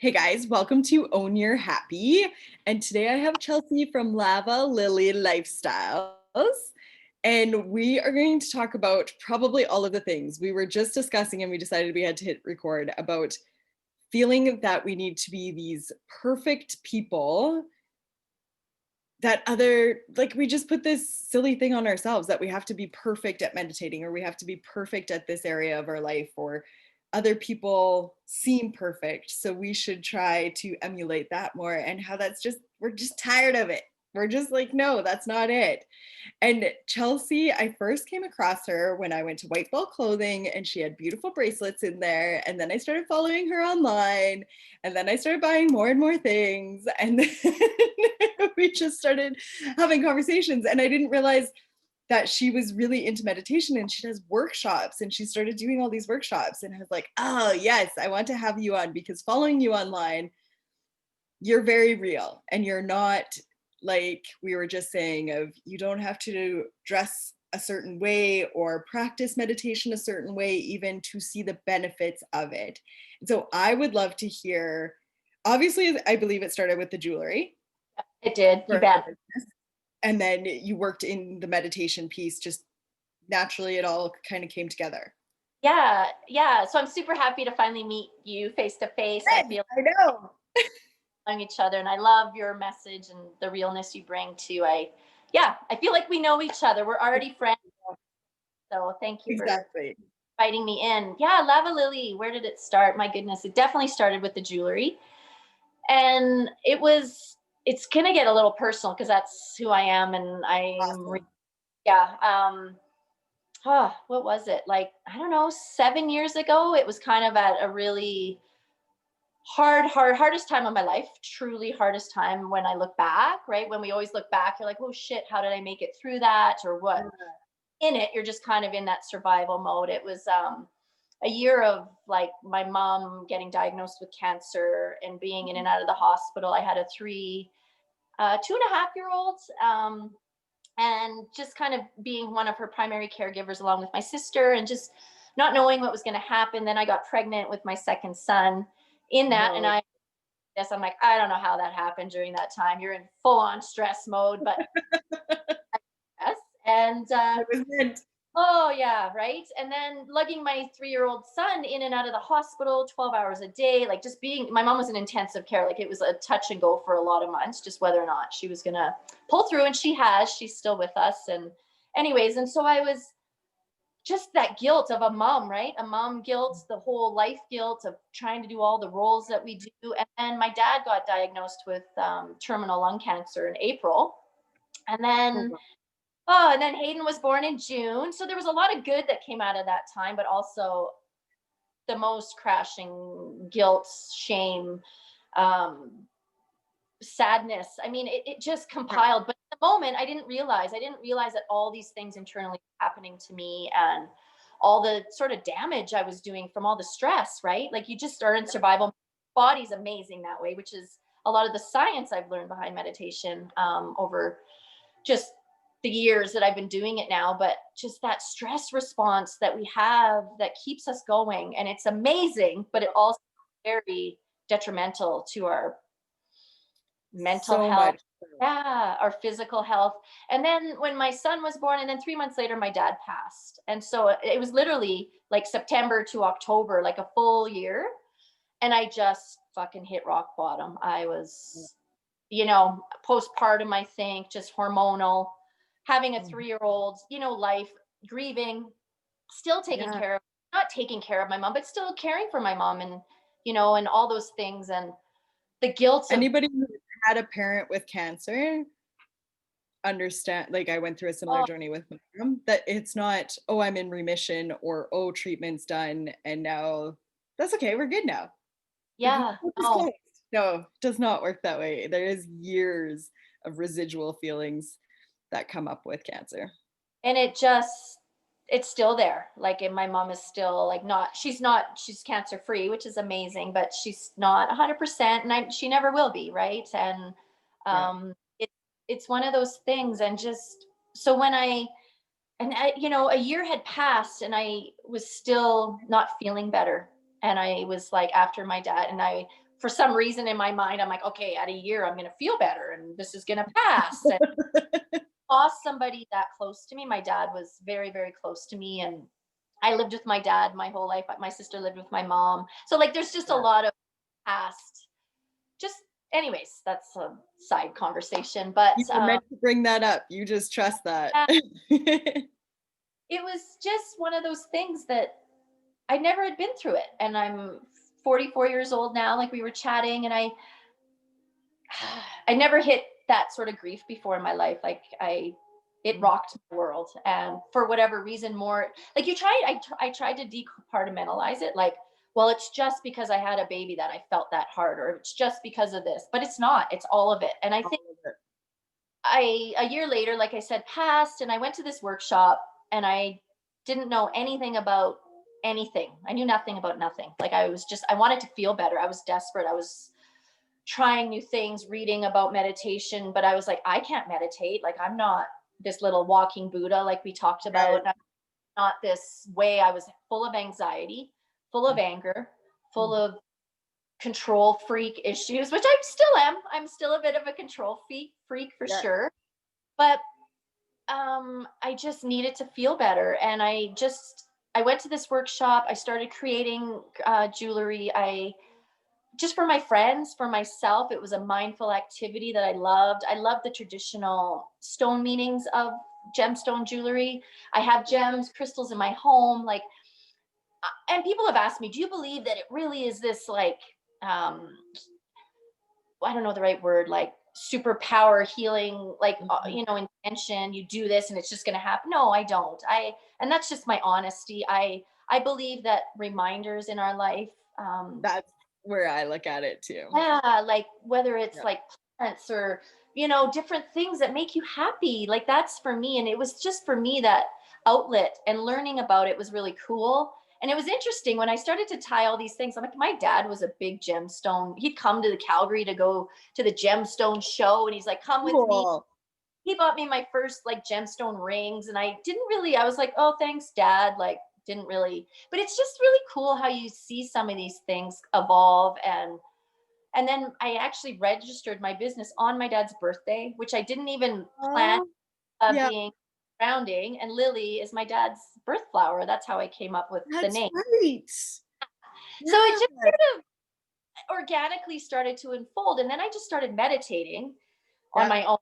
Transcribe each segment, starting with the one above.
Hey guys, welcome to Own Your Happy. And today I have Chelsea from Lava Lily Lifestyles. And we are going to talk about probably all of the things we were just discussing, and we decided we had to hit record about feeling that we need to be these perfect people that we just put this silly thing on ourselves that we have to be perfect at meditating, or we have to be perfect at this area of our life, or other people seem perfect, so we should try to emulate that more, and how we're just tired of it. We're just like, no, that's not it. And Chelsea, I first came across her when I went to White Ball Clothing, and she had beautiful bracelets in there. And then I started following her online, and then I started buying more and more things. And then we just started having conversations. And I didn't realize that she was really into meditation, and she does workshops, and she started doing all these workshops. And I was like, oh, yes, I want to have you on, because following you online, you're very real, and you're not, like we were just saying, of you don't have to dress a certain way or practice meditation a certain way even to see the benefits of it. And so I would love to hear, obviously I believe it started with the jewelry. It did, you bet. And then you worked in the meditation piece, just naturally it all kind of came together. Yeah. So I'm super happy to finally meet you face to face. I feel I know. like each other, and I love your message and the realness you bring to. I feel like we know each other. We're already friends. So thank you for Exactly. inviting me in. Yeah, Lava Lily. Where did it start? My goodness, it definitely started with the jewelry, and it's gonna get a little personal because that's who I am, and Awesome. yeah. What was it? Like, I don't know, 7 years ago, it was kind of at a really hardest time of my life, truly hardest time when I look back, right? When we always look back, you're like, oh shit, how did I make it through that? Or what? In it, you're just kind of in that survival mode. It was a year of like my mom getting diagnosed with cancer and being in and out of the hospital. I had a 2.5 year old. And just kind of being one of her primary caregivers along with my sister, and just not knowing what was going to happen. Then I got pregnant with my second son in that. And No. I'm like, I don't know how that happened during that time. You're in full on stress mode, but yes. And It was meant. oh yeah, right. And then lugging my 3-year-old son in and out of the hospital 12 hours a day, like just being, my mom was in intensive care. Like it was a touch and go for a lot of months, just whether or not she was gonna pull through. And she's still with us. And anyways, and so I was just that guilt of a mom, right? A mom guilt, the whole life guilt of trying to do all the roles that we do. And then my dad got diagnosed with terminal lung cancer in April. And Oh, then wow. And then Hayden was born in June. So there was a lot of good that came out of that time, but also the most crashing guilt, shame, um, sadness. I mean, it just compiled. But at the moment, I didn't realize that all these things internally were happening to me, and all the sort of damage I was doing from all the stress, right? Like you just are in survival. Body's amazing that way, which is a lot of the science I've learned behind meditation over just the years that I've been doing it now. But just that stress response that we have that keeps us going, and it's amazing, but it also very detrimental to our mental So health, much so. yeah, our physical health. And then when my son was born, and then 3 months later my dad passed, and so it was literally like September to October, like a full year, and I just fucking hit rock bottom. I was, postpartum, I think, just hormonal, having a 3-year-old, life, grieving, still taking Yeah. care of, not taking care of my mom, but still caring for my mom, and, and all those things. And the guilt of, Anybody who had a parent with cancer understand, like I went through a similar oh, journey with my mom, that it's not, oh, I'm in remission, or oh, treatment's done and now that's okay, we're good now. The yeah, book is no. closed. No, it does not work that way. There is years of residual feelings that come up with cancer. And it's still there. Like, and my mom is still like, she's cancer free, which is amazing, but she's not 100%, and she never will be, right? And Yeah. it, it's one of those things. And just, so a year had passed, and I was still not feeling better. And I was like, after my dad, and I, for some reason in my mind, I'm like, okay, at a year, I'm going to feel better and this is going to pass. And lost somebody that close to me. My dad was very, very close to me. And I lived with my dad my whole life. My sister lived with my mom. So, like, there's just a Yeah. lot of past, just, anyways, that's a side conversation. But You were meant to bring that up. You just trust that. yeah, it was just one of those things that I never had been through it. And I'm 44 years old now, like we were chatting, and I never hit that sort of grief before in my life. Like it rocked my world. And for whatever reason, more like I tried to decompartmentalize it. Like, well, it's just because I had a baby that I felt that hard, or it's just because of this, but it's not, it's all of it. And I All think of it. a year later, like I said, passed, and I went to this workshop, and I didn't know anything about anything. I knew nothing about nothing. Like I wanted to feel better. I was desperate. I was trying new things, reading about meditation, but I was like, I can't meditate. Like, I'm not this little walking Buddha, like we talked Right. about. I'm not this way. I was full of anxiety, full of anger, full of control freak issues, which I still am. I'm still a bit of a control freak for Yeah. sure. But I just needed to feel better. And I went to this workshop. I started creating jewelry. I just for my friends, for myself, it was a mindful activity that I loved. I loved the traditional stone meanings of gemstone jewelry. I have gems, crystals in my home. Like, and people have asked me, do you believe that it really is this, like, I don't know the right word, like superpower healing, like, Mhm. intention, you do this and it's just going to happen? No, I don't. And that's just my honesty. I believe that reminders in our life, That's where I look at it too. yeah, like whether it's Yeah. like plants or, different things that make you happy. Like that's for me. And it was just for me that outlet, and learning about it was really cool. And it was interesting when I started to tie all these things. I'm like, my dad was a big gemstone. He'd come to the Calgary to go to the gemstone show. And he's like, come with me. Cool. He bought me my first like gemstone rings. And I was like, oh, thanks, dad. Like, didn't really, but it's just really cool how you see some of these things evolve. And then I actually registered my business on my dad's birthday, which I didn't even plan Oh, yeah, being grounding. And Lily is my dad's birth flower. That's how I came up with the that's name. right. So it Yeah. just sort of organically started to unfold. And then I just started meditating on Yeah. my own,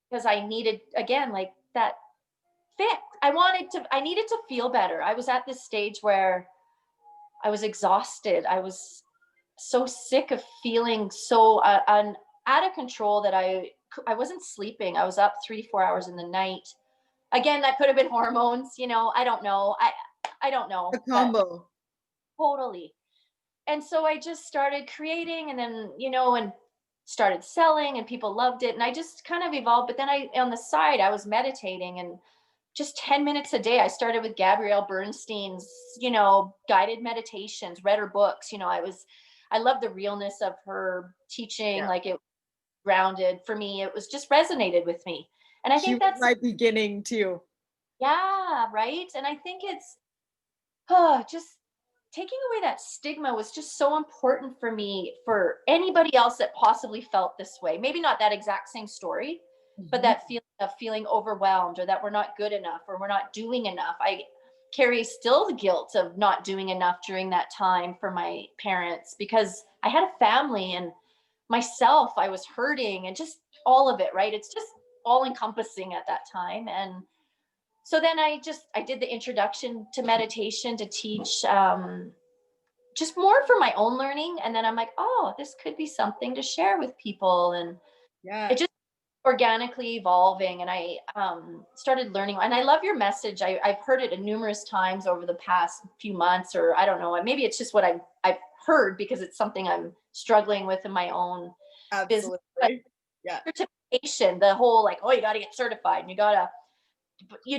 because I needed, again, like that fix. I needed to feel better. I was at this stage where I was exhausted. I was so sick of feeling so out of control that I wasn't sleeping. I was up 3 4 hours in the night. Again, that could have been hormones. I don't know. I don't A know, but combo. totally. And so I just started creating, and then and started selling, and people loved it, and I just kind of evolved. But then on the side, I was meditating, and just 10 minutes a day. I started with Gabrielle Bernstein's, guided meditations, read her books. I love the realness of her teaching. Yeah. Like, it grounded for me. It was just resonated with me. And I She think was that's, my beginning too. yeah, right. And I think it's just taking away that stigma was just so important for me, for anybody else that possibly felt this way. Maybe not that exact same story, but Mhm. that feeling of feeling overwhelmed, or that we're not good enough, or we're not doing enough. I carry still the guilt of not doing enough during that time for my parents, because I had a family, and myself, I was hurting, and just all of it, right? It's just all encompassing at that time. And so then I did the introduction to meditation to teach, just more for my own learning. And then I'm like, oh, this could be something to share with people. And Yeah. it just organically evolving. And I started learning. And I love your message. I've heard it numerous times over the past few months, or I don't know, maybe it's just what I've heard, because it's something I'm struggling with in my own business. But Absolutely. Yeah. certification, the whole, like, oh, you got to get certified, and you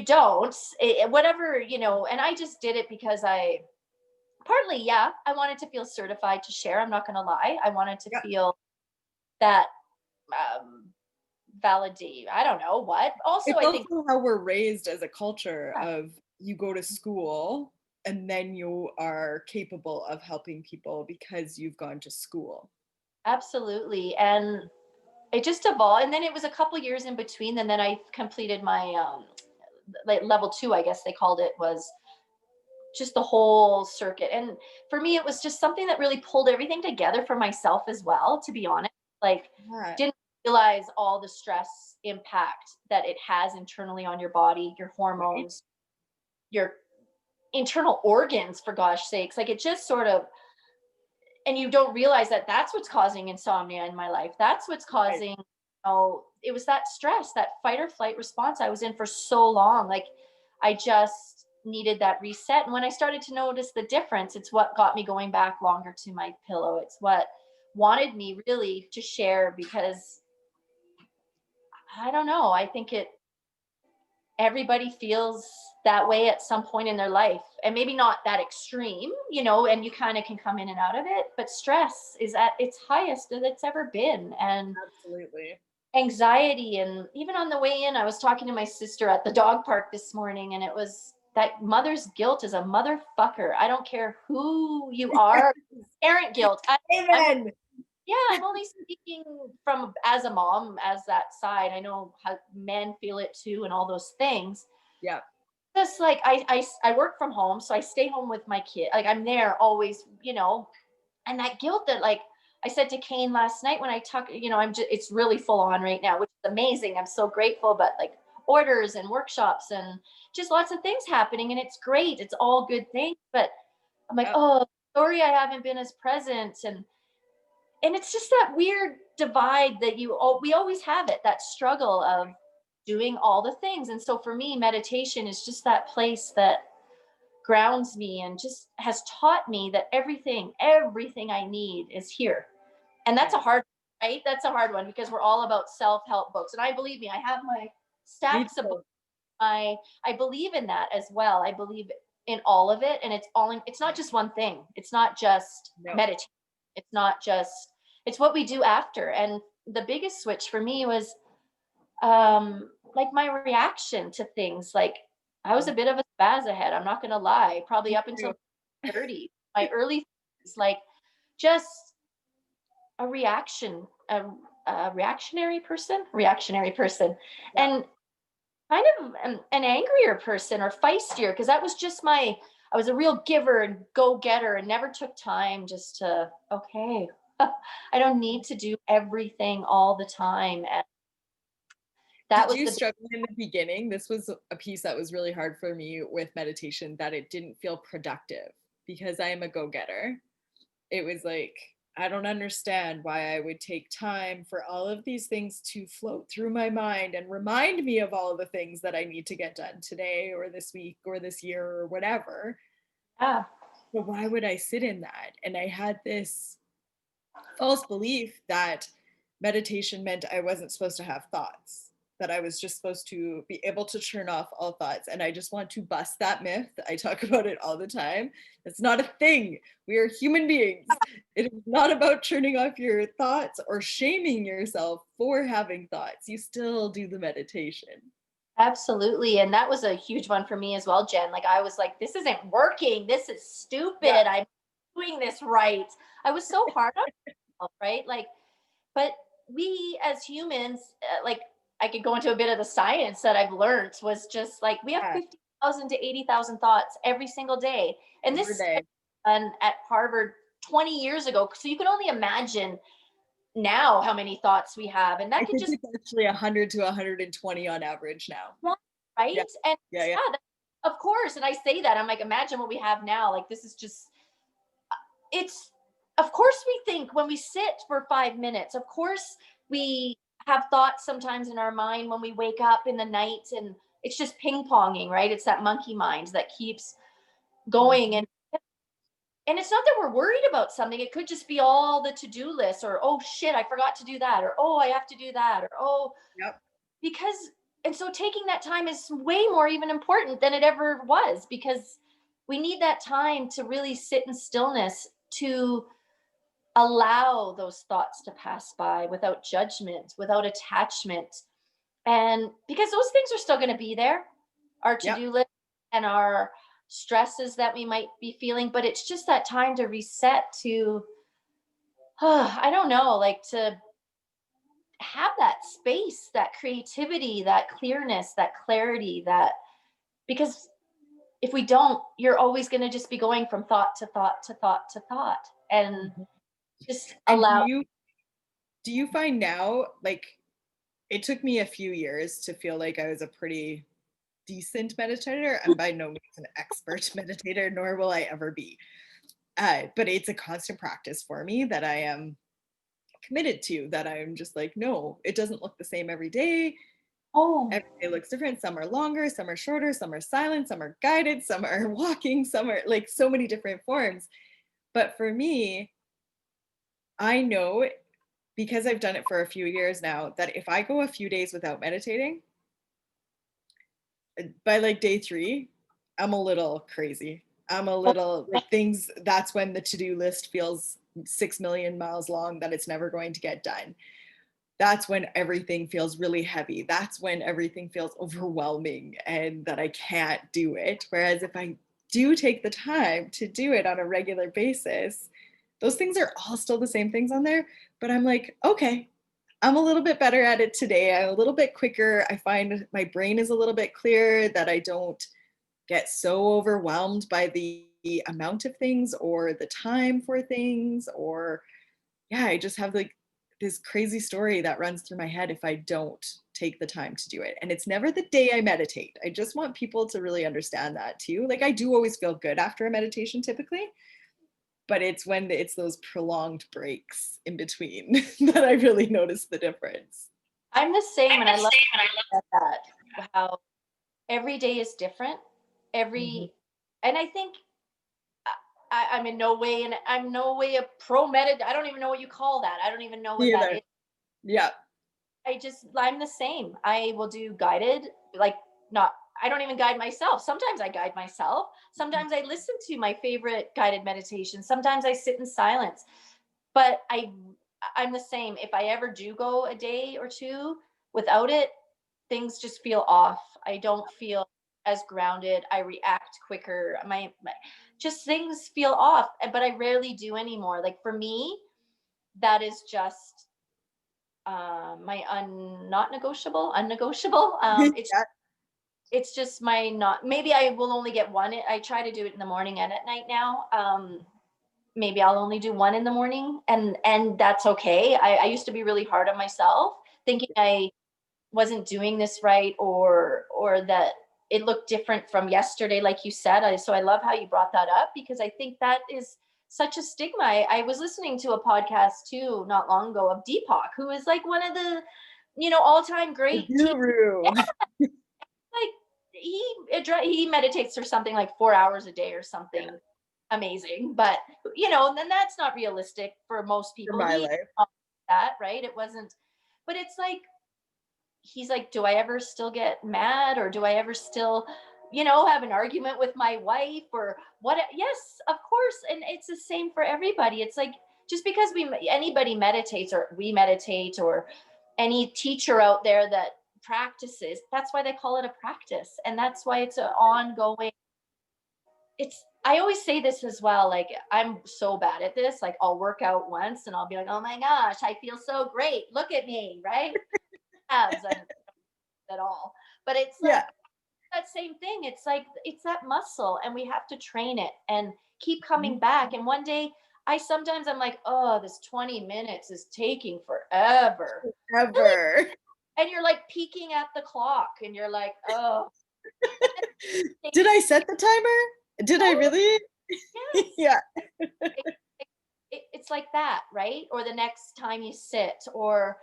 don't, whatever, and I just did it because partly, yeah, I wanted to feel certified to share. I'm not going to lie. I wanted to Yeah. feel that, um, validate. I don't know what. Also, It's I think, also how we're raised as a culture yeah, of you go to school and then you are capable of helping people because you've gone to school. Absolutely. And it just evolved. And then it was a couple years in between. And then I completed my like level two, I guess they called it, was just the whole circuit. And for me, it was just something that really pulled everything together for myself as well, to be honest. Like, Yeah, didn't realize all the stress impact that it has internally on your body, your right? hormones, your internal organs, for gosh sakes. Like, it just sort of, and you don't realize that that's what's causing insomnia in my life. That's what's Right. causing, it was that stress, that fight or flight response I was in for so long. Like, I just needed that reset. And when I started to notice the difference, it's what got me going back longer to my pillow. It's what wanted me really to share, because I don't know, I think everybody feels that way at some point in their life, and maybe not that extreme, and you kind of can come in and out of it, but stress is at its highest that it's ever been. And Absolutely. anxiety. And even on the way in, I was talking to my sister at the dog park this morning, and it was that mother's guilt is a motherfucker. I don't care who you are. Parent guilt. I'm Amen. Yeah, I'm only speaking from as a mom, as that side. I know how men feel it too, and all those things. Yeah. Just like I work from home, so I stay home with my kid. Like, I'm there always, and that guilt that, like I said to Kane last night when I talk, I'm just, it's really full on right now, which is amazing. I'm so grateful, but like orders and workshops and just lots of things happening, and it's great. It's all good things, but I'm like, Yep. oh, sorry, I haven't been as present. And it's just that weird divide that we always have it, that struggle of doing all the things. And so for me, meditation is just that place that grounds me and just has taught me that everything I need is here. And that's a Yes. hard, right? That's a hard one, because we're all about self-help books. And I believe me, I have my Me stacks of books. too. I believe in that as well. I believe in all of it. And it's not just one thing. It's not just No. meditation. It's not just, it's what we do after. And the biggest switch for me was like my reaction to things. Like, I was a bit of a spaz ahead. I'm not going to lie, probably Me up too. until 30, my early 30s, like just a reaction, a reactionary person, Yeah. and kind of an angrier person, or feistier, because that was just I was a real giver and go getter, and never took time just to, okay, I don't need to do everything all the time. And that Did was you the struggle in the beginning? This was a piece that was really hard for me with meditation, that it didn't feel productive because I am a go-getter. It was like, I don't understand why I would take time for all of these things to float through my mind and remind me of all of the things that I need to get done today or this week or this year or whatever. yeah, But why would I sit in that? And I had this false belief that meditation meant I wasn't supposed to have thoughts, that I was just supposed to be able to turn off all thoughts. And I just want to bust that myth. I talk about it all the time. It's not a thing. We are human beings. It is not about turning off your thoughts or shaming yourself for having thoughts. You still do the meditation. absolutely. And that was a huge one for me as well, Jen. Like, I was like, this isn't working. This is Yeah, stupid. I'm doing this right. I was so hard on myself, right? Like, but we as humans, like, I could go into a bit of the science that I've learned, was just like, we have yeah, 50,000 to 80,000 thoughts every single day. And every this day. done at Harvard 20 years ago. So you can only imagine now how many thoughts we have. And I that could think just, it's actually 100 to 120 on average now. Yeah, right? And yeah, yeah. yeah, of course. And I say that, I'm like, imagine what we have now. Like, this is just, it's, of course we think when we sit for 5 minutes. Of course we have thoughts sometimes in our mind when we wake up in the night, and it's just ping ponging, right? It's that monkey mind that keeps going. Mhm. And it's not that we're worried about something. It could just be all the to-do list, or oh shit, I forgot to do that, or oh, I have to do that, or oh, Yep. because, and so taking that time is way more even important than it ever was, because we need that time to really sit in stillness, to allow those thoughts to pass by without judgment, without attachment. And because those things are still going to be there, our Yep. to-do list and our stresses that we might be feeling, but it's just that time to reset to, I don't know, like to have that space, that creativity, that clearness, that clarity, that because if we don't, you're always going to just be going from thought to thought to thought to thought and Mhm. just And allow. do you find now, like, it took me a few years to feel like I was a pretty decent meditator. I'm by no means an expert meditator, nor will I ever be. But it's a constant practice for me that I am committed to, that I'm just like, no, it doesn't look the same every day. Oh, Every day looks different. Some are longer, some are shorter, some are silent, some are guided, some are walking, some are like so many different forms. But for me, I know because I've done it for a few years now that if I go a few days without meditating, by like day 3, I'm a little crazy. I'm a little like things, that's when the to-do list feels 6 million miles long that it's never going to get done. That's when everything feels really heavy. That's when everything feels overwhelming and that I can't do it. Whereas if I do take the time to do it on a regular basis, those things are all still the same things on there. But I'm like, okay, I'm a little bit better at it today. I'm a little bit quicker. I find my brain is a little bit clearer, that I don't get so overwhelmed by the amount of things or the time for things, or yeah, I just have like this crazy story that runs through my head if I don't take the time to do it. And it's never the day I meditate. I just want people to really understand that too. Like I do always feel good after a meditation typically, but it's when it's those prolonged breaks in between that I really notice the difference. I'm the same, and I love that how every day is different. Mhm. Every, and I think I'm in no way, and I'm no way a pro medit. I don't even know what you call that. I don't even know what Me that either. is. Yeah. I'm the same. I will do guided, like not, I don't even guide myself. Sometimes I guide myself. Sometimes I listen to my favorite guided meditation. Sometimes I sit in silence. But I'm the same. If I ever do go a day or two without it, things just feel off. I don't feel as grounded. I react quicker. My just things feel off, but I rarely do anymore. Like for me, that is just my not negotiable, unnegotiable. Yeah. It's just my not. Maybe I will only get one. I try to do it in the morning and at night now. Maybe I'll only do one in the morning, and that's okay. I used to be really hard on myself, thinking I wasn't doing this right, or that it looked different from yesterday, like you said. So I love how you brought that up, because I think that is such a stigma. I was listening to a podcast too not long ago of Deepak, who is like one of the all-time The great teachers. guru. Like he meditates for something like 4 hours a day or Yeah. something amazing, but then that's not realistic for most For people. my He life. that right, it wasn't, but it's like he's like, do I ever still get mad, or do I ever still, have an argument with my wife or what? Yes, of course. And it's the same for everybody. It's like, just because anybody meditates, or we meditate, or any teacher out there that practices, that's why they call it a practice. And that's why it's an ongoing, I always say this as well. Like, I'm so bad at this. Like, I'll work out once and I'll be like, oh my gosh, I feel so great. Look at me, right? Abs and at all. But it's like Yeah. that same thing. It's like it's that muscle, and we have to train it and keep coming Mhm. back. And one day, I'm like, oh, this 20 minutes is taking forever. Really? Ever. And you're like peeking at the clock, and you're like, oh, but then Did I set the timer? Did I totally, really? yes. Yeah. It's like that, right? Or the next time you sit, or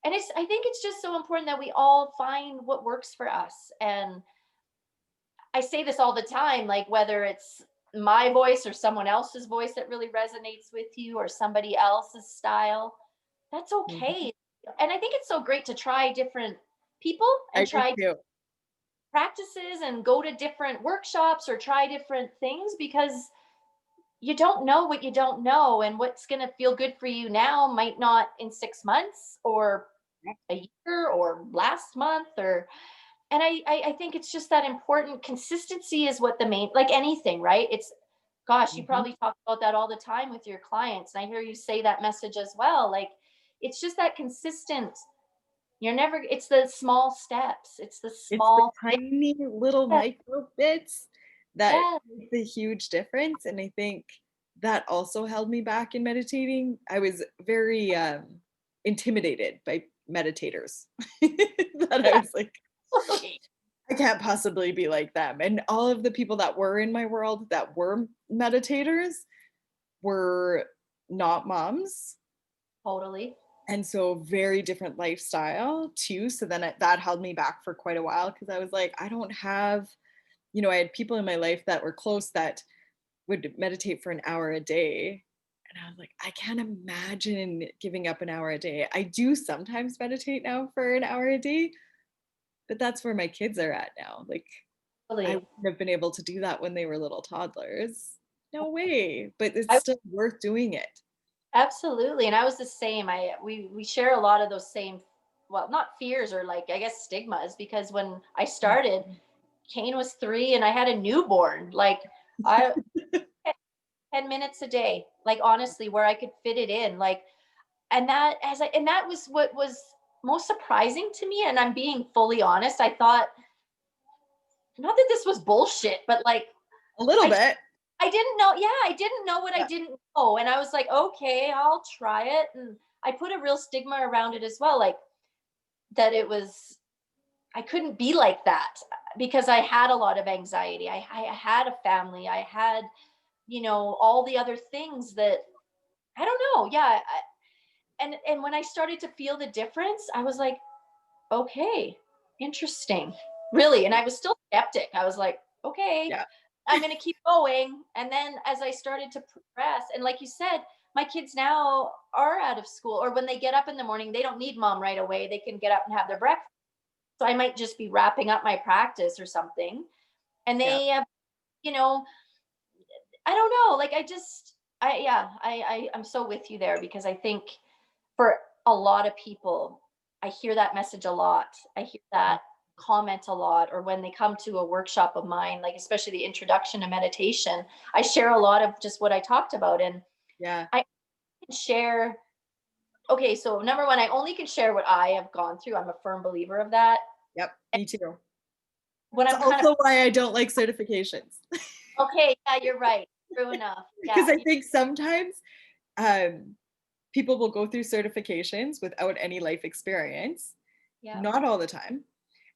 and I think it's just so important that we all find what works for us. And I say this all the time, like whether it's my voice or someone else's voice that really resonates with you, or somebody else's style, that's Mhm. okay. And I think it's so great to try different people I and do try too. practices and go to different workshops or try different things, because you don't know what you don't know, and what's going to feel good for you now might not in 6 months or a year or last month, or and I think it's just that important. Consistency is what the main, like anything, right? It's, gosh, you Mhm. probably talk about that all the time with your clients. And I hear you say that message as well. Like, it's just that consistent. You're never, it's the small steps. It's the It's the small things. tiny little micro bits that Yeah, make the huge difference, and I think that also held me back in meditating. I was very, intimidated by meditators. That I yeah, was like, totally. "I can't possibly be like them," and all of the people that were in my world that were meditators were not moms, Totally. and so very different lifestyle too, so then that held me back for quite a while because I was like, "I don't have," I had people in my life that were close that would meditate for an hour a day. And I was like, I can't imagine giving up an hour a day. I do sometimes meditate now for an hour a day, but that's where my kids are at now. Like, I Totally. wouldn't have been able to do that when they were little toddlers. No way. But it's I still worth doing it. Absolutely, and I was the same. We share a lot of those same, well, not fears, or like, I guess, stigmas, because when I started, Kane was 3 and I had a newborn. Like, I 10 minutes a day, like, honestly, where I could fit it in, like, and that was what was most surprising to me, and I'm being fully honest. I thought, not that this was bullshit, but like, A little I bit. I didn't know. Yeah, I didn't know what I Yeah. didn't know. And I was like, okay, I'll try it. And I put a real stigma around it as well, like, that it was, I couldn't be like that because I had a lot of anxiety. I had a family. I had, all the other things that, I don't know. Yeah. And when I started to feel the difference, I was like, okay, interesting. Really. And I was still skeptic. I was like, okay, Yeah. I'm going to keep going. And then as I started to progress, and like you said, my kids now are out of school, or when they get up in the morning, they don't need mom right away. They can get up and have their breakfast. So I might just be wrapping up my practice or something. And Yeah. they, you know, I don't know. Like, yeah, I'm so with you there, because I think for a lot of people, I hear that message a lot. I hear that comment a lot, or when they come to a workshop of mine, like especially the introduction to meditation, I share a lot of just what I talked about. And Yeah. I can share, okay, so number one, I only can share what I have gone through. I'm a firm believer of that. Yep. Me too. When It's I'm kind of, also why I don't like certifications. okay, yeah, you're right. True enough. Because Yeah. I think sometimes um, people will go through certifications without any life experience, Yeah. not all the time.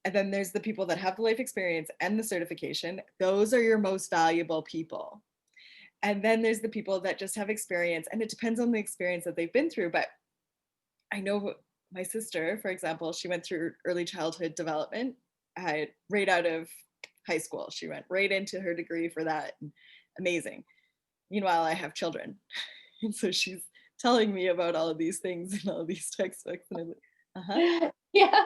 And then there's the people that have the life experience and the certification. Those are your most valuable people. And then there's the people that just have experience, and it depends on the experience that they've been through. But I know my sister, for example, she went through early childhood development right out of high school. She went right into her degree for that. Amazing. Meanwhile, I have children. And so she's telling me about all of these things and all of these textbooks. And I'm like, uh huh, Yeah.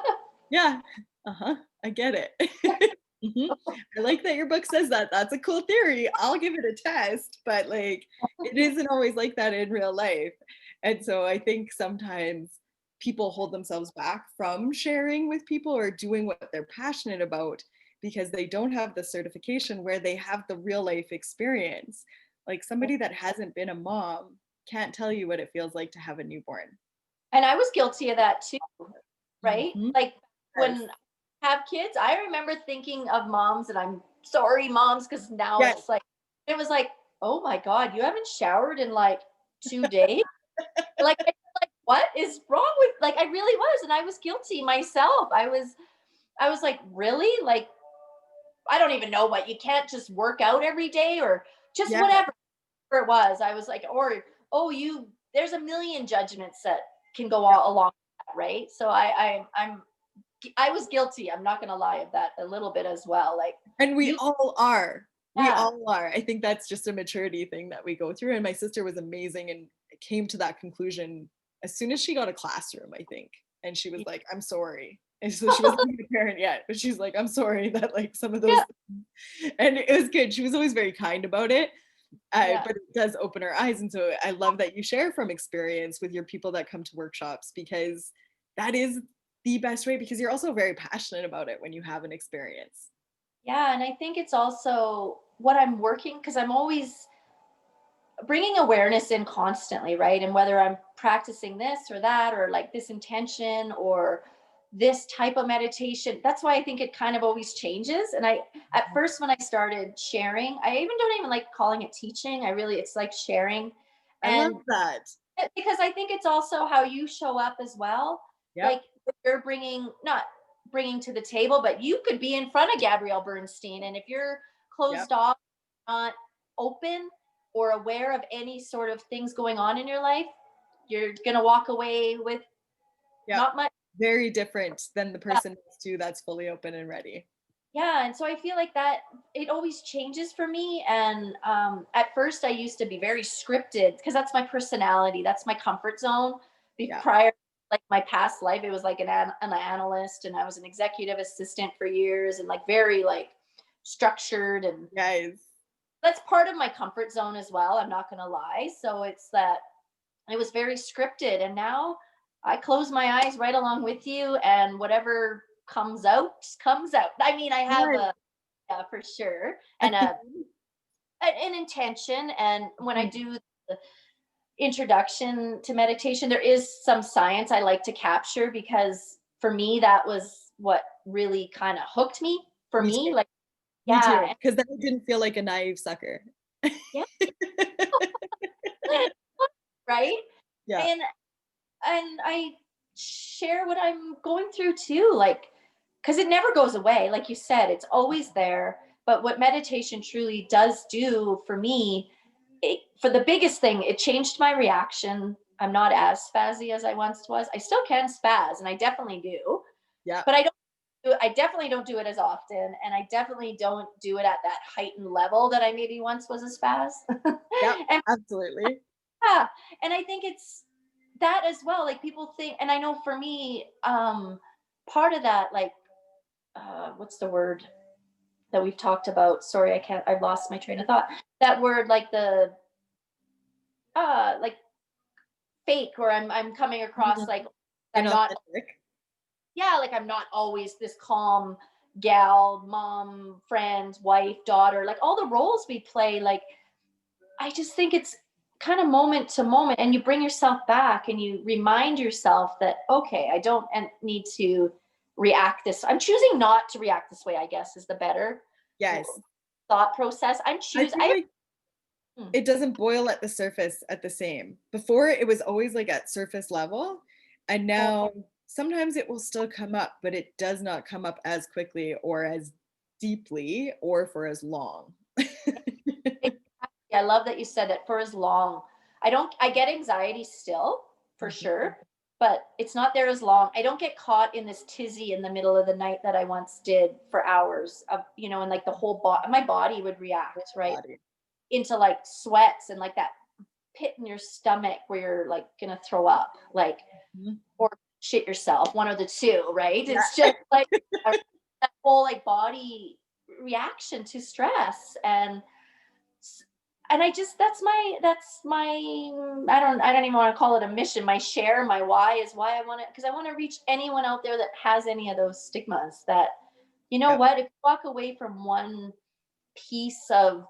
yeah, uh huh, I get it. Mhm. I like that your book says that. That's a cool theory. I'll give it a test, but like it isn't always like that in real life. And so I think sometimes people hold themselves back from sharing with people or doing what they're passionate about because they don't have the certification where they have the real life experience. Like somebody that hasn't been a mom can't tell you what it feels like to have a newborn. And I was guilty of that too, right? Mhm. Like, Yes. when I have kids, I remember thinking of moms, and I'm sorry, moms, because now Yes. it's like, it was like, oh my God, you haven't showered in like 2 days? Like, what is wrong with, like, I really was. And I was guilty myself. I was like, really? Like, I don't even know what, you can't just work out every day, or just Yeah. whatever it was. I was like, or, oh, there's a million judgments that can go all along with that, right? So I was guilty. I'm not gonna lie of that a little bit as well. Like, And we you, all are. We yeah, all are. I think that's just a maturity thing that we go through. And my sister was amazing and came to that conclusion as soon as she got a classroom, I think. And she was like, I'm sorry. And so she wasn't even a parent yet, but she's like, I'm sorry that like some of those yeah, things. And it was good. She was always very kind about it. yeah. But it does open her eyes. And so I love that you share from experience with your people that come to workshops because that is the best way because you're also very passionate about it when you have an experience. Yeah, and I think it's also what I'm working because I'm always bringing awareness in constantly, right? And whether I'm practicing this or that, or like this intention or this type of meditation, that's why I think it kind of always changes. And at first, when I started sharing, I don't even like calling it teaching. It's like sharing. I love And that. because I think it's also how you show up as well. Yep, Like you're not bringing to the table, but you could be in front of Gabrielle Bernstein. And if you're yep, closed off, not open or aware of any sort of things going on in your life, you're going to walk away with yep. not much. Very different than the person next to you that's fully open and ready. Yeah, and so I feel like that it always changes for me. And at first, I used to be very scripted because that's my personality, that's my comfort zone. Yeah. Prior, like my past life, it was like an analyst, and I was an executive assistant for years, and like very like structured, and Guys. that's part of my comfort zone as well. I'm not gonna lie. So it's that it was very scripted, and now I close my eyes right along with you, and whatever comes out comes out. I mean, I have Yes. a yeah, for sure, A and theme. an intention. And when I Mhm. do the introduction to meditation, there is some science I like to capture because for me that was what really kind of hooked me. For Me me, too. like Me yeah, too. Because then it didn't feel like a naive sucker. yeah, right. Yeah. And I share what I'm going through too, like because it never goes away. Like you said, it's always there. But what meditation truly does do for me, for the biggest thing, it changed my reaction. I'm not as spazzy as I once was. I still can spaz, and I definitely do, Yeah. but I definitely don't do it as often, and I definitely don't do it at that heightened level that I maybe once was a spaz. Yep. And Absolutely. yeah, and I think it's that as well. Like people think, and I know for me, part of that, like, what's the word that we've talked about? Sorry, I've lost my train of thought. That word, like fake, or I'm coming across Mhm. like I'm not, Inauthentic. yeah, like I'm not always this calm gal, mom, friend, wife, daughter, like all the roles we play. Like I just think it's kind of moment to moment, and you bring yourself back and you remind yourself that, okay, I don't need to react this. I'm choosing not to react this way, I guess is the better Yes. thought process. I feel like Hmm, it doesn't boil at the surface at the same. Before, it was always, like, at surface level, and well, now sometimes it will still come up, but it does not come up as quickly or as deeply or for as long. I love that you said that for as long. I get anxiety still, for Mhm. sure, but it's not there as long. I don't get caught in this tizzy in the middle of the night that I once did for hours of, and like the whole my body would react, right? Body. Into like sweats and like that pit in your stomach where you're like gonna throw up, like, Mhm. or shit yourself, one of the two, right? It's Yeah. just like a, that whole like body reaction to stress. And I just I don't even want to call it a mission. My share, my why is why I want to, because I want to reach anyone out there that has any of those stigmas. That Yep. what, if you walk away from one piece of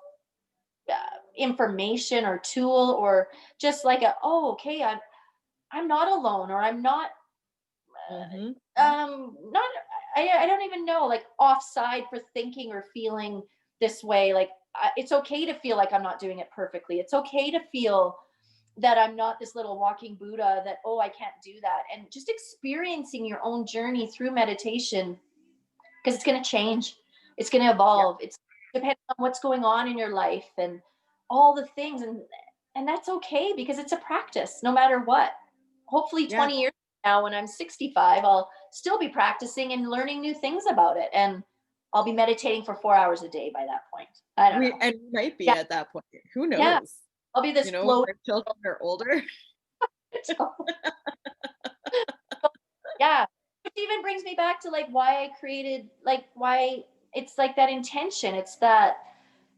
information or tool, or just like oh, okay, I'm not alone, or I'm not Mhm. not I don't even know, like offside for thinking or feeling this way. Like it's okay to feel like I'm not doing it perfectly. It's okay to feel that I'm not this little walking Buddha, that oh, I can't do that. And just experiencing your own journey through meditation, because it's going to change, it's going to Yep. evolve, it's depending on what's going on in your life and all the things. And that's okay, because it's a practice no matter what. Hopefully Yeah. 20 years from now, when I'm 65, I'll still be practicing and learning new things about it, and I'll be meditating for 4 hours a day by that point. I don't know. We might be Yeah, at that point. Who yeah, knows? I'll be this When float. our children are older. Yeah, which even brings me back to like why I created, like why it's like that intention. It's that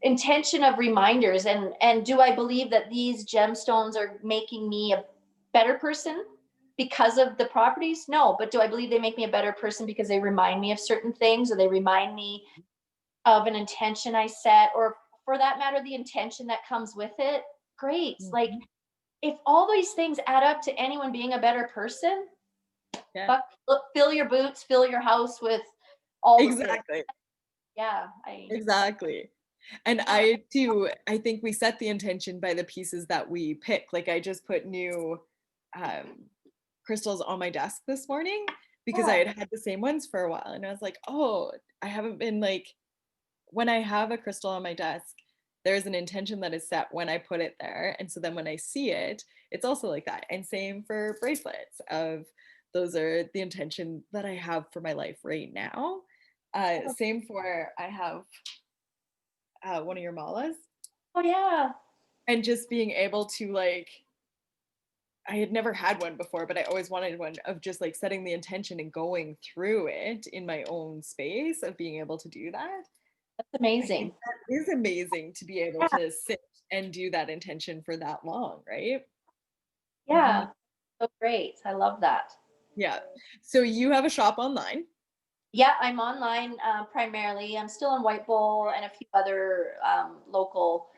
intention of reminders. And do I believe that these gemstones are making me a better person? because of the properties? No. But do I believe they make me a better person because they remind me of certain things, or they remind me of an intention I set, or for that matter, the intention that comes with it? Great. Like, Mhm. if all these things add up to anyone being a better person, Yeah, fuck, look, fill your boots, fill your house with all the things. exactly, Yeah, I exactly. And yeah. I too, I think we set the intention by the pieces that we pick. Like I just put new um, crystals on my desk this morning because I Yeah. had the same ones for a while, and I was like, oh, I haven't been like when I have a crystal on my desk, there's an intention that is set when I put it there. And so then when I see it, it's also like that. And same for bracelets of those are the intention that I have for my life right now. Same for I have one of your malas Oh yeah. and just being able to like I had never had one before, but I always wanted one of just like setting the intention and going through it in my own space of being able to do that. That's I think amazing. that is amazing to be able Yeah. to sit and do that intention for that long, right? Hmm. Yeah. So great. I love that. Yeah. So you have a shop online. Yeah, I'm online primarily. I'm still in White Bowl and a few other local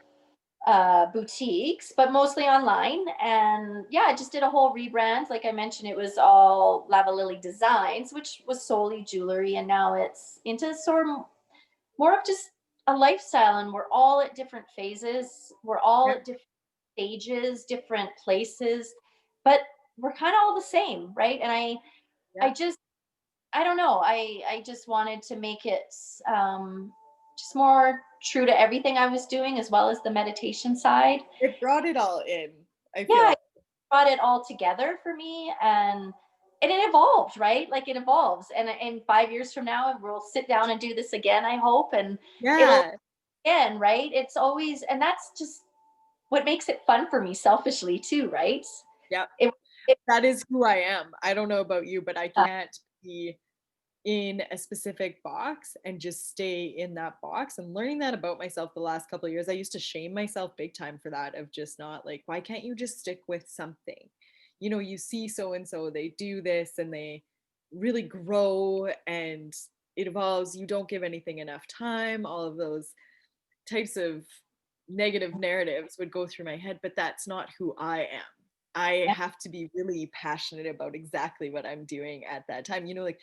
boutiques, but mostly online. And yeah, I just did a whole rebrand. Like I mentioned, it was all Lava Lily Designs, which was solely jewelry, and now it's into sort of more of just a lifestyle. And we're all at different phases. We're all Yeah. at different stages, different places, but we're kind of all the same, right? And I Yeah. just I don't know. I just wanted to make it just more true to everything I was doing, as well as the meditation side. It brought it all in, I Yeah, feel. it brought it all together for me, and it evolved, right? Like it evolves, and in 5 years from now, we'll sit down and do this again. I hope, and it'll Yeah. again, right? It's always, and that's just what makes it fun for me, selfishly too, right? Yeah. It, it That is who I am. I don't know about you, but I uh, can't be in a specific box and just stay in that box. And learning that about myself the last couple of years, I used to shame myself big time for that of just not like, why can't you just stick with something? You know, you see so and so, they do this and they really grow and it evolves. You don't give anything enough time. All of those types of negative narratives would go through my head, but that's not who I am. I yeah, have to be really passionate about exactly what I'm doing at that time. You know, like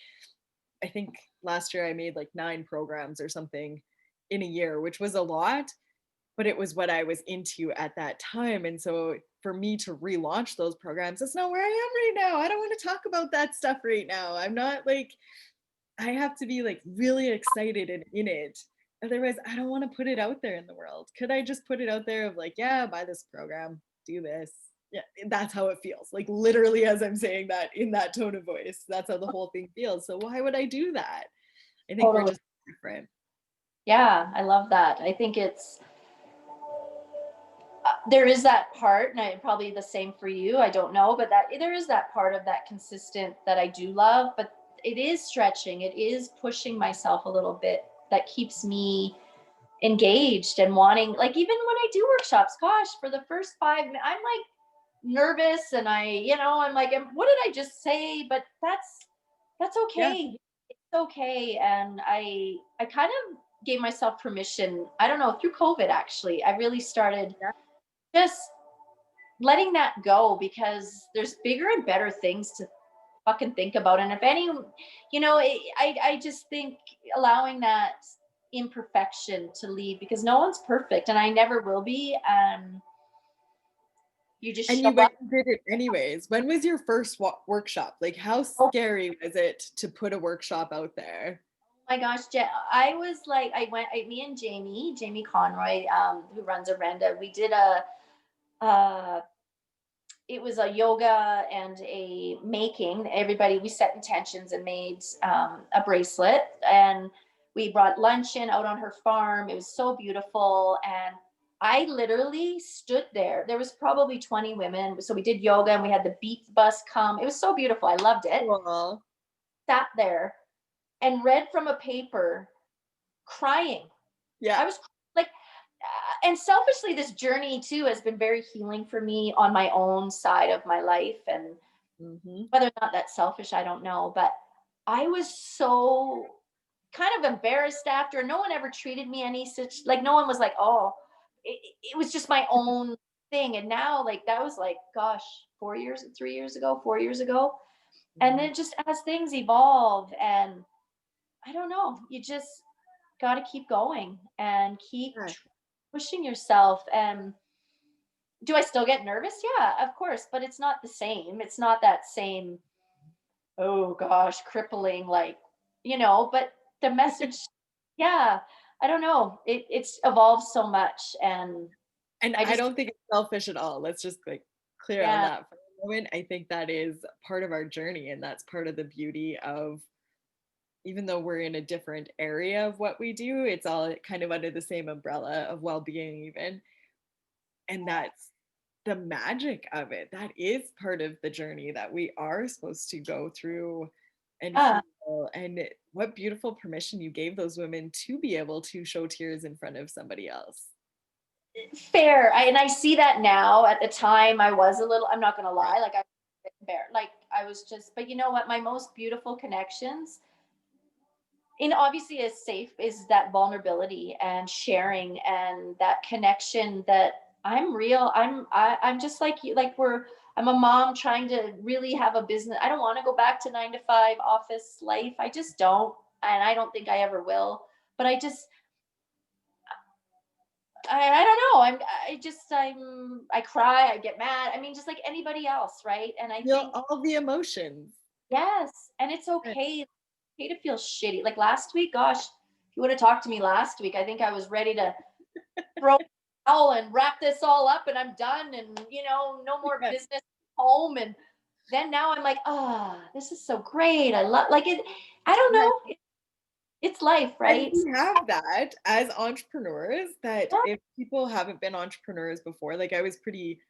I think last year I made like 9 programs or something in a year, which was a lot, but it was what I was into at that time. And so for me to relaunch those programs, that's not where I am right now. I don't want to talk about that stuff right now. I'm not like, I have to be like really excited and in it. Otherwise, I don't want to put it out there in the world. Could I just put it out there of like, yeah, buy this program, do this? Yeah, that's how it feels. Like literally as I'm saying that in that tone of voice, that's how the whole thing feels. So why would I do that? I think we're totally. just different. Yeah, I love that. I think it's there is that part, and probably the same for you. I don't know, but that there is that part of that consistent that I do love, but it is stretching. It is pushing myself a little bit that keeps me engaged and wanting. Like even when I do workshops, gosh, for the first I'm like nervous, and I'm like, what did I just say? But that's Yeah. okay. It's okay, and I kind of gave myself permission. I don't know, through COVID actually. I really started Yeah. just letting that go, because there's bigger and better things to fucking think about. And if any, I just think allowing that imperfection to leave, because no one's perfect and I never will be. You just And show you up. went and did it anyways. When was your first workshop? Like, how Oh scary was it to put a workshop out there? my gosh, I was like, me and Jamie Conroy, who runs Arenda, we did uh, it was a yoga and a making. Everybody, we set intentions and made a bracelet, and we brought lunch in out on her farm. It was so beautiful, and I literally stood there. There was probably 20 women, so we did yoga and we had the beat bus come. It was so beautiful. I loved it. Cool. Sat there and read from a paper, crying. Yeah. I was like, and selfishly, this journey too has been very healing for me on my own side of my life. And Mm-hmm. Whether or not that's selfish, I don't know. But I was so kind of embarrassed after. No one ever treated me any such, like, no one was like, oh, it was just my own thing. And now, like, that was like, gosh, 4 years, 3 years ago, 4 years ago. And Mm-hmm. then just as things evolve, and I don't know, you just got to keep going and keep Yeah. pushing yourself. And do I still get nervous? Yeah, of course, but it's not the same. It's not that same, oh gosh, crippling, like, but the message, yeah, I don't know. It's evolved so much. And And I I just, don't think it's selfish at all. Let's just like clear on yeah, that for a moment. I think that is part of our journey, and that's part of the beauty of, even though we're in a different area of what we do, it's all kind of under the same umbrella of well-being even. And that's the magic of it. That is part of the journey that we are supposed to go through and yeah, heal. And what beautiful permission you gave those women to be able to show tears in front of somebody else. fair. And I see that now. At the time, I was a little, I'm not going to lie, like, I was embarrassed. Like, I was just, but you know what? My most beautiful connections, and obviously is safe, is that vulnerability and sharing and that connection, that I'm real. I'm just like you. Like, I'm a mom trying to really have a business. I don't want to go back to 9 to 5 office life. I just don't. And I don't think I ever will. But I don't know. I cry, I get mad. I mean, just like anybody else, right? And I Feel think, all the emotions. yes, and it's okay to feel shitty. Like last week, gosh, if you would have talked to me last week, I think I was ready to throw a towel and wrap this all up and I'm done, and no more Yeah. business home. And then now I'm like, this is so great. I love, like, it. I don't Yeah. know. It's life, And right? we have that as entrepreneurs, that Yeah, if people haven't been entrepreneurs before, like I was pretty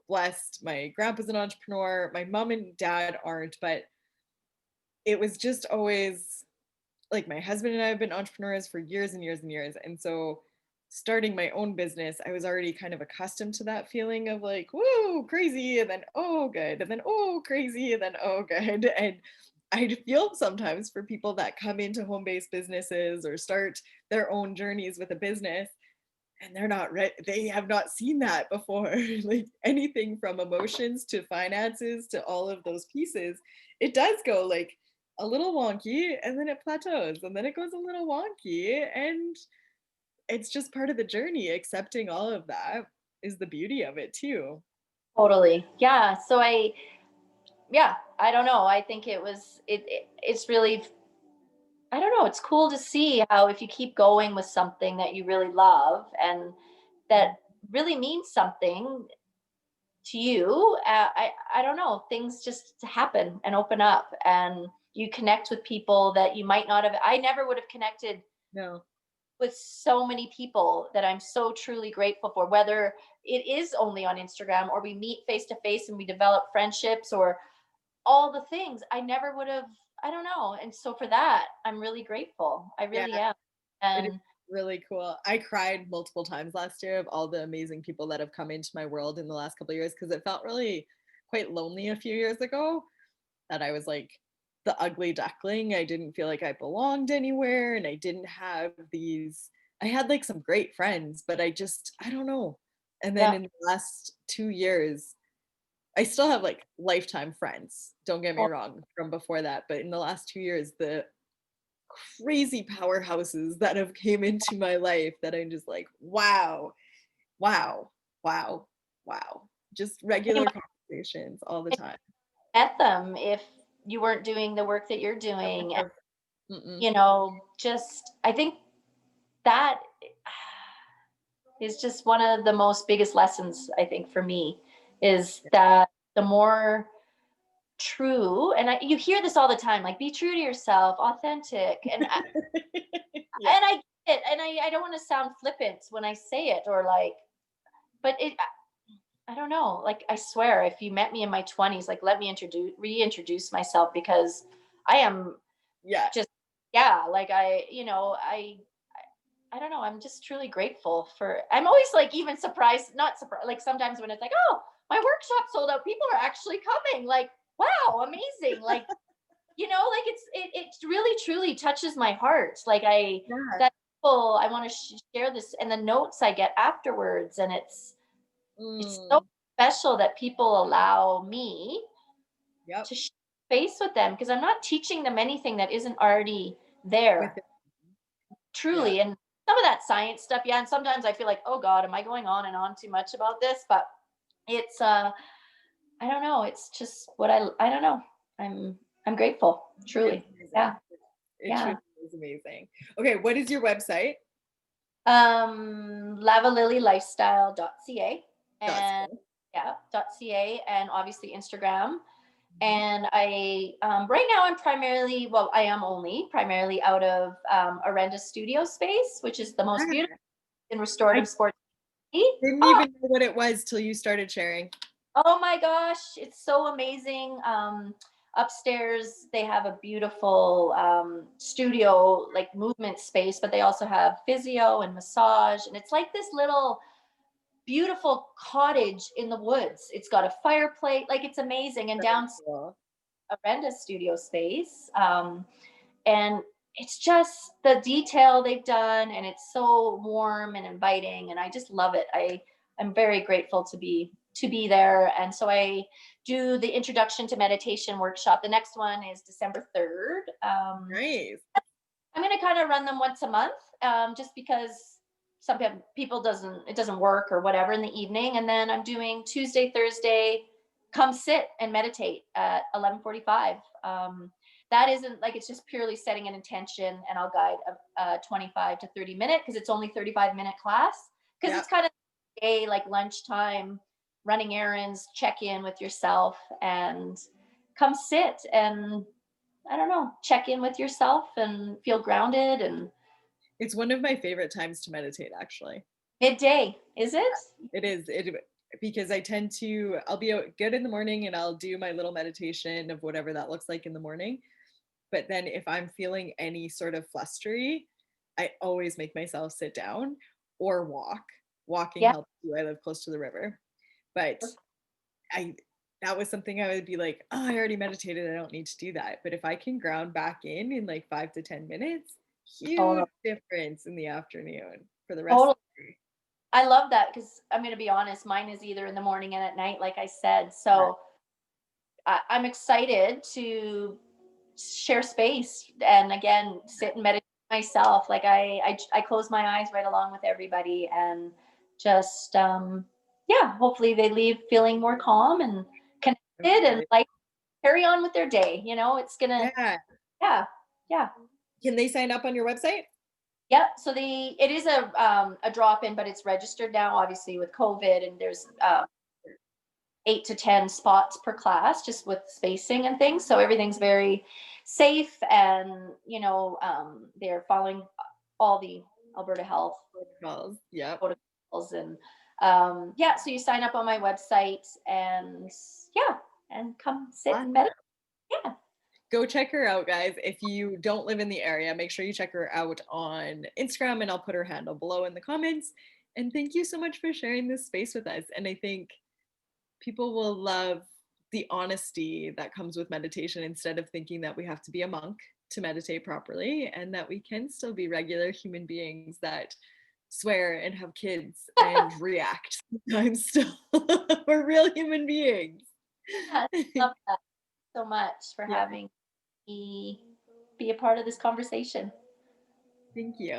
blessed. My grandpa's an entrepreneur, my mom and dad aren't, but it was just always like my husband and I have been entrepreneurs for years and years and years. And so starting my own business, I was already kind of accustomed to that feeling of like, whoa, crazy, and then oh good, and then oh crazy, and then oh good. And I feel sometimes for people that come into home-based businesses or start their own journeys with a business, and they're not ready, they have not seen that before. Like anything from emotions to finances to all of those pieces, it does go like a little wonky, and then it plateaus, and then it goes a little wonky, and it's just part of the journey. Accepting all of that is the beauty of it too. totally. Yeah. So yeah, I don't know. I think it's really, I don't know. It's cool to see how, if you keep going with something that you really love and that really means something to you, I don't know. Things just happen and open up, and you connect with people that you might not have. I never would have connected No. with so many people that I'm so truly grateful for, whether it is only on Instagram or we meet face to face and we develop friendships, or all the things. I never would have, I don't know. And so for that, I'm really grateful. I Yeah, really am. it is And really cool. I cried multiple times last year of all the amazing people that have come into my world in the last couple of years, because it felt really quite lonely a few years ago, that I was like the ugly duckling. I didn't feel like I belonged anywhere, and I didn't have these, I had like some great friends, but I don't know. And then yeah, in the last 2 years, I still have like lifetime friends, don't get me well, wrong, from before that. But in the last 2 years, the crazy powerhouses that have came into my life, that I'm just like, wow, wow, wow, wow. Just you regular might conversations all the have time. met them if you weren't doing the work that you're doing. And, Mm-mm. just, I think that is just one of the most biggest lessons, I think, for me, is that the more true, and you hear this all the time, like, be true to yourself, authentic. Yeah. And I get it, and I don't want to sound flippant when I say it, or like, but I don't know. Like, I swear, if you met me in my 20s, like, let me reintroduce myself, because I am Yeah. just, yeah, like, I don't know. I'm just truly grateful for. I'm always like even surprised, not surprised. Like sometimes when it's like, oh, my workshop sold out, people are actually coming. Like, wow, amazing. Like, like it really truly touches my heart. Like Yeah. that people, I want to share this and the notes I get afterwards. And it's so Mm. special that people allow me Yep. to share space with them because I'm not teaching them anything that isn't already With there, it. Yeah. truly. And some of that science stuff, yeah. And sometimes I feel like, oh God, am I going on and on too much about this? But it's I don't know. It's just what I don't know. I'm I'm grateful, It's truly. amazing. Yeah. It Yeah. truly is amazing. Okay, what is your website? Lavalilylifestyle.ca Dot and school. yeah, .ca and obviously Instagram. Mhm. And I right now I'm primarily, well, I am only primarily out of Arenda Studio Space, which is the most beautiful Yeah. and I restorative sports. didn't Oh, even know what it was till you started sharing. oh my gosh, it's so amazing. Upstairs, they have a beautiful studio, like movement space, but they also have physio and massage. And it's like this little beautiful cottage in the woods. It's got a fireplace, like it's amazing. And So downstairs, cool. a renda studio space. And it's just the detail they've done, and it's so warm and inviting, and I just love it. I'm very grateful to be there. And so I do the introduction to meditation workshop. The next one is December 3rd. Nice. I'm going to kind of run them once a month, just because some people doesn't it doesn't work or whatever in the evening. And then I'm doing Tuesday, Thursday, come sit and meditate at 11:45. That isn't like, it's just purely setting an intention, and I'll guide a 25 to 30 minute because it's only 35-minute class, because Yep. it's kind of a like lunchtime, running errands, check in with yourself, and come sit and I don't know, check in with yourself and feel grounded. And It's one of my favorite times to meditate, actually. midday, is it? It is. It because I tend to I'll be out good in the morning and I'll do my little meditation of whatever that looks like in the morning. But then if I'm feeling any sort of flustery, I always make myself sit down or walk. Walking Yeah. helps too. I live close to the river. But I that was something I would be like, "Oh, I already meditated. I don't need to do that." But if I can ground back in like 5 to 10 minutes, huge Totally. difference in the afternoon for the rest Totally. of the day. I love that because I'm going to be honest, mine is either in the morning and at night, like I said. Yeah, So I'm excited to share space and again sit and meditate myself. Like I close my eyes right along with everybody, and just yeah, hopefully they leave feeling more calm and connected and absolutely. like carry on with their day. It's gonna, Yeah. yeah, yeah. Can they sign up on your website? Yeah, so it is a drop in, but it's registered now, obviously with COVID, and there's 8 to 10 spots per class, just with spacing and things. So everything's very safe, and they're following all the Alberta Health Protocols. Yep. protocols. And yeah, so you sign up on my website, and yeah, and come sit and meditate. Awesome. Yeah, Go check her out, guys. If you don't live in the area, make sure you check her out on Instagram and I'll put her handle below in the comments. And thank you so much for sharing this space with us. And I think people will love the honesty that comes with meditation instead of thinking that we have to be a monk to meditate properly and that we can still be regular human beings that swear and have kids and react sometimes still. We're real human beings. yeah, love that so much for Yeah, having me be a part of this conversation. thank you.